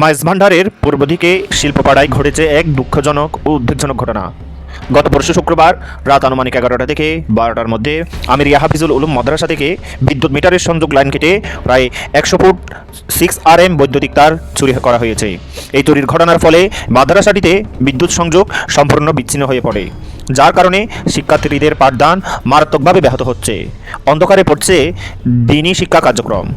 মাইজভান্ডারের পূর্ব দিকে শিল্পপাড়ায় ঘটেছে এক দুঃখজনক ও উদ্বেগজনক ঘটনা। গত পরশু শুক্রবার রাত আনুমানিক 11টা থেকে 12টার মধ্যে আমিরিয়া হাফিজুল উলুম মাদ্রাসা থেকে বিদ্যুৎ মিটারের সংযোগ লাইন কেটে প্রায় 100 ফুট 6 RM বৈদ্যুতিক তার চুরি করা হয়েছে। এই চুরির ঘটনার ফলে মাদ্রাসাটিতে বিদ্যুৎ সংযোগ সম্পূর্ণ বিচ্ছিন্ন হয়ে পড়ে, যার কারণে শিক্ষার্থীদের পাঠদান মারাত্মকভাবে ব্যাহত হচ্ছে। অন্ধকারে পড়ছে দিনই শিক্ষা কার্যক্রম।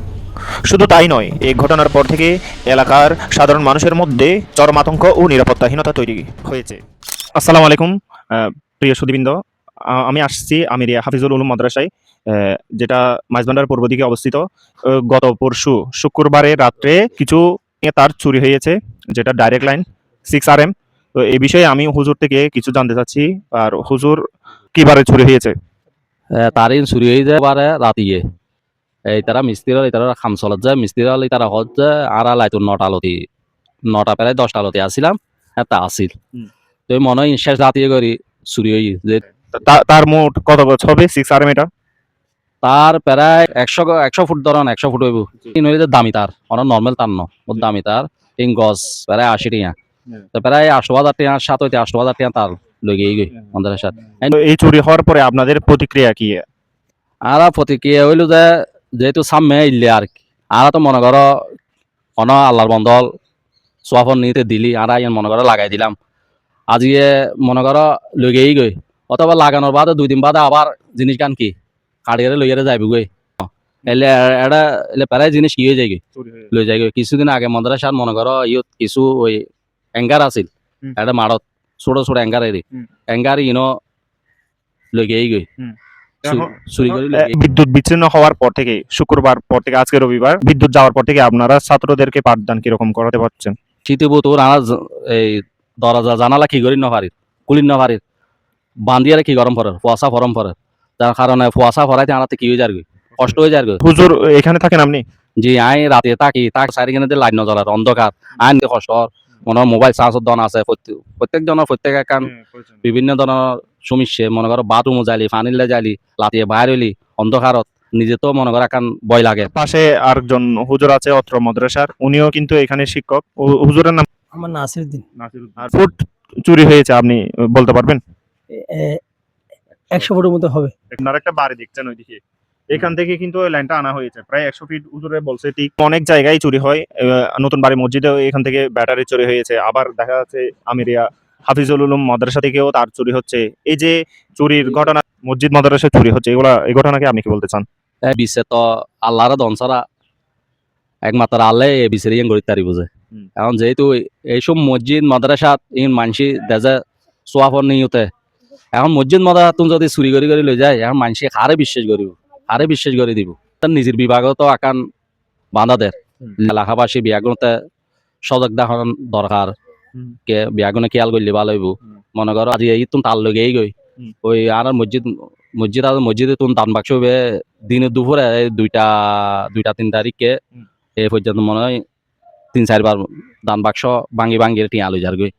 শুধু তাই নয়, এই ঘটনার পর থেকে এলাকার সাধারণ মানুষের মধ্যে চরম আতঙ্ক ও নিরাপত্তাহীনতা তৈরি হয়েছে। আসসালামু আলাইকুম প্রিয় সুধীবৃন্দ, আমি আসছি আমিরিয়া হাফিজুল উলুম মাদ্রাসায়, যেটা মাইজভান্ডার পূর্ব দিকে অবস্থিত। গত পরশু শুক্রবারে রাত্রে কিছু তার চুরি হয়েছে, যেটা ডাইরেক্ট লাইন 6 RM। তো এই বিষয়ে আমি হুজুর থেকে কিছু জানতে চাচ্ছি। আর হুজুর, কিবারে চুরি হয়েছে? তারিন চুরি হয়ে যায় বারে রাতিয়ে এই তারা মিস্ত্রি এই তারা খাম চলত যায় মিস্ত্রি হলে তারা হত যায় আর লাইতো 9টা প্রায় 10টা আলতি আসছিলাম এটা আসিল। তো মনে হয় শেষ রাতিয়ে করি চুরি হয়ে যে তার মোট কত গজ হবে 6 RM এটা? তার প্রায় 100 ফুট ধরন 100 ফুট হইব। নইলে দামি তার অনেক নর্মাল তার ন বহুত দামি তার তিন গজ প্রায় 80 টাকা। তো প্রায় 80,000 টাকা 7 হইতে 80,000 টাকা তার লগে গই আমাদের সাথে। এই চুরি হওয়ার পরে আপনাদের প্রতিক্রিয়া কি? আর প্রতিক্রিয়া হইল যে যেহেতু সামনে ইল্লে আর কি আর তো মনে করো অন আল্লাহর বন্দল সোয়াফন নিতে দিলি আর মনে করো লাগাই দিলাম আজকে মনে করো লইগেই গই অথবা লাগানোর বাদে 2 দিন বাদে আবার জিনিস গান কি কাড়িয়ে লইয়ারে যাইবি গই এলে এটা এলে প্রায় জিনিস কি হয়ে যায় লই যাই গই। কিছুদিন আগে মাদ্রাসার মনে করো ইয়ত কিছু ওই অ্যাঙ্গার আছিল এটা মারত ছোট ছোট অ্যাঙ্গার এরি অ্যাঙ্গার লইগেই গই। বিদ্যুৎ বিচ্ছিন্ন হওয়ার পর থেকে শুক্রবার পর থেকে আজকে রবিবার বিদ্যুৎ যাওয়ার পর থেকে আপনারা ছাত্রদেরকে পাঠদান কিরকম করাতে পারছেন? শীতে বোতর আনা এই দরজা জানালা কি করি নপারি কুলিন নপারি বান্ধিয়ারে কি গরম পড়ে ফুয়াশা ফরম পড়ে, যার কারণে ফুয়াশা ফরাইতে আনাতে কি হয়ে যাবে কষ্ট হয়ে যাবে। হুজুর, এখানে থাকেন আপনি? জি, আই রাতে থাকি চারিখানে লাইন নজরার অন্ধকার আইন কষ্ট মনে হয় মোবাইল চার্জের দন আছে প্রত্যেক জনের প্রত্যেক একান বিভিন্ন ধরনের সমস্যা মনে করো বাথরুমও যাইলি পানিলে যাইলি লাতিয়ে বাইর হইলি অন্ধকারত নিজে তো মনে করো একান ভয় লাগে। পাশে আরেকজন হুজুর আছে অত্র মাদ্রাসার, উনিও কিন্তু এখানে শিক্ষক। হুজুরের নাম? আমার নাসিরউদ্দিন। আর ফুট চুরি হয়েছে আপনি বলতে পারবেন? 100 ফুটের মতো হবে। আপনারা একটা বাড়ি দেখছেন ওইদিকে, এখান থেকে কিন্তু ওই লাইনটা আনা হয়েছে প্রায় 100 ফিট। হুজুরে বলছে ঠিক অনেক জায়গায় চুরি হয়। নতুন বাড়ি মসজিদেও এখান থেকে ব্যাটারি চুরি হয়েছে। আবার দেখা যাচ্ছে আমিরিয়া হাফিজুল উলুম মাদ্রাসা থেকেও তার চুরি হচ্ছে। এই যে চুরির ঘটনা, মসজিদ মাদ্রাসায় চুরি হচ্ছে, এই ঘটনাকে আপনি কি বলতে চান? বিছে তো আল্লাহর দনসারা একমাত্র আল্লাহ এ বিচারি গড়ি তারি বুঝে। এখন যেহেতু এইসব মসজিদ মাদ্রাসা ইন মানসি দেজে সোয়াফর নিয়তে এখন মসজিদ মাদ্রাসা তুমি যদি চুরি করে লই যায় এখন মানসি হারে বিশ্বাস করিব হারে বিশ্বাস করে দিব। তার নিজের বিভাগও তো আকান বাঁধা দেয় এলাকাবাসী বিয়াগুনতে সজাগ দেখান দরকার কে বিয়াগুনে খেয়াল করলে ভালো হইব। মনে করো আজি এই তুমি তার লগেই গই ওই আর মসজিদে তুমি দান বাক্স হবে দিনে দুপুরে 2-3 তারিখে এই পর্যন্ত মনে হয় 3-4 বার দান বাক্স ভাঙ্গি টিয়া লই যার গই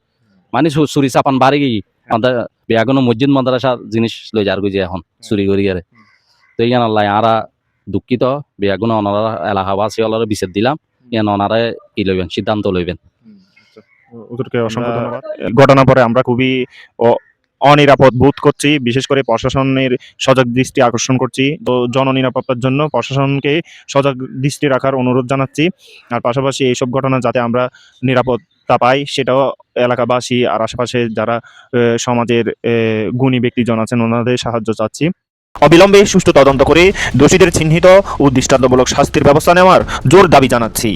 মানে চুরি চাপান বাড়ি গই আমাদের বিয়াগুনো মসজিদ মাদ্রাসা জিনিস লই যার গই যে এখন চুরি করি গেলে। তো ইয়ান আল্লাহ আরা দুঃখিত বিয়াগুনো অনারা এলাকাবাসী অলরে বিচার দিলাম ইয়ান অনারে কি লইবেন সিদ্ধান্ত লইবেন। হুজুরকে অসংখ্য ধন্যবাদ। ঘটনা পরে আমরা খুবই অনিরাপদ বোধ করছি, বিশেষ করে প্রশাসনের সজাগ দৃষ্টি আকর্ষণ করছি। তো জননিরাপত্তার জন্য প্রশাসনকে সজাগ দৃষ্টি রাখার অনুরোধ জানাচ্ছি। আর পাশাপাশি এইসব ঘটনা যাতে আমরা নিরাপত্তা পাই সেটাও এলাকাবাসী আর আশেপাশে যারা সমাজের গুণী ব্যক্তিজন আছেন ওনাদের সাহায্য চাচ্ছি। অবিলম্বে সুষ্ঠু তদন্ত করে দোষীদের চিহ্নিত ও দৃষ্টান্তমূলক শাস্তির ব্যবস্থা নেওয়ার জোর দাবি জানাচ্ছি।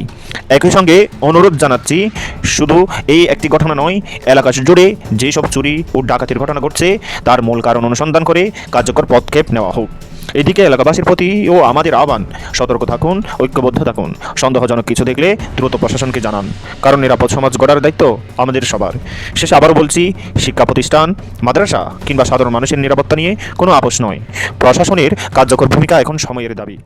একই সঙ্গে অনুরোধ জানাচ্ছি, শুধু এই একটি ঘটনা নয়, এলাকা জুড়ে যেসব চুরি ও ডাকাতির ঘটনা ঘটছে তার মূল কারণ অনুসন্ধান করে কার্যকর পদক্ষেপ নেওয়া হোক। এদিকে এলাকাবাসীর প্রতি ও আমাদের আহ্বান, সতর্ক থাকুন, ঐক্যবদ্ধ থাকুন। সন্দেহজনক কিছু দেখলে দ্রুত প্রশাসনকে জানান, কারণ নিরাপদ সমাজ গড়ার দায়িত্ব আমাদের সবার। শেষে আবারও বলছি, শিক্ষা প্রতিষ্ঠান, মাদ্রাসা কিংবা সাধারণ মানুষের নিরাপত্তা নিয়ে কোনো আপোষ নয়। প্রশাসনের কার্যকর ভূমিকা এখন সময়ের দাবি।